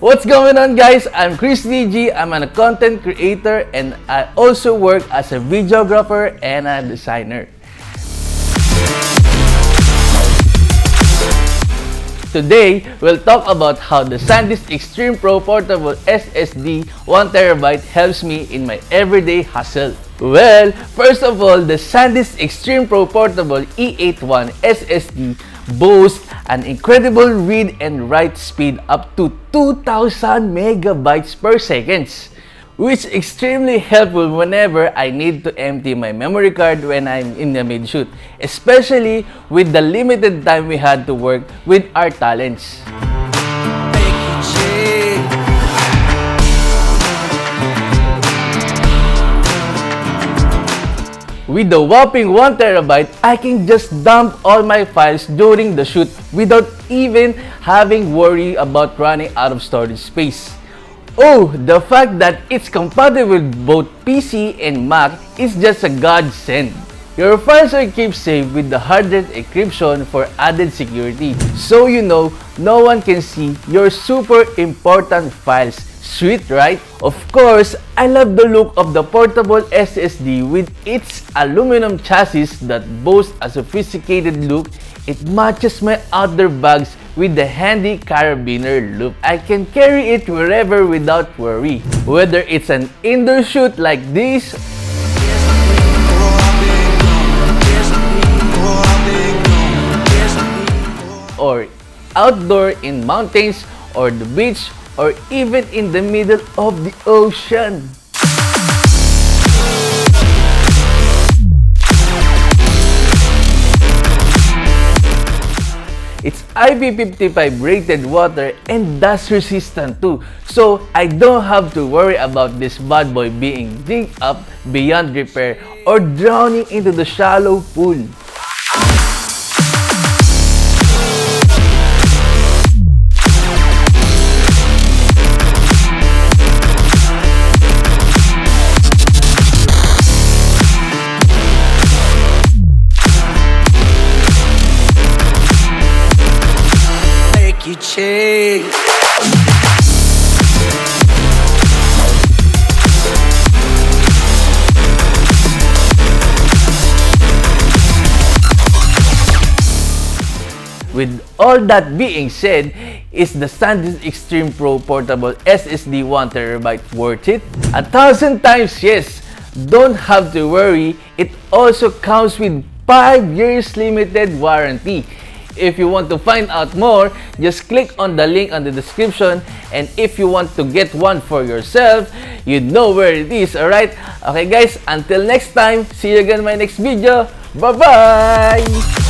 What's going on, guys? I'm Chris DG. I'm a content creator and I also work as a videographer and a designer. Today, we'll talk about how the SanDisk Extreme PRO Portable SSD 1TB helps me in my everyday hustle. Well, first of all, the SanDisk Extreme PRO Portable E81 SSD boasts an incredible read and write speed up to 2000 megabytes per second, which is extremely helpful whenever I need to empty my memory card when I'm in the mid-shoot, especially with the limited time we had to work with our talents. With the whopping 1TB, I can just dump all my files during the shoot without even having worry about running out of storage space. Oh, the fact that it's compatible with both PC and Mac is just a godsend. Your files are kept safe with the hard-drive encryption for added security, so you know no one can see your super important files. Sweet, right? Of course, I love the look of the portable SSD with its aluminum chassis that boasts a sophisticated look. It matches my outdoor bags with the handy carabiner loop. I can carry it wherever without worry. Whether it's an indoor shoot like this, or outdoor in mountains or the beach, or even in the middle of the ocean. It's IP55 rated water and dust resistant too, so I don't have to worry about this bad boy being digged up beyond repair or drowning into the shallow pool. With all that being said, is the SanDisk Extreme PRO Portable SSD 1TB worth it? 1,000 times yes! Don't have to worry, it also comes with 5 years limited warranty. If you want to find out more, just click on the link on the description, and if you want to get one for yourself, you know where it is, alright? Okay guys, until next time, see you again in my next video. Bye-bye!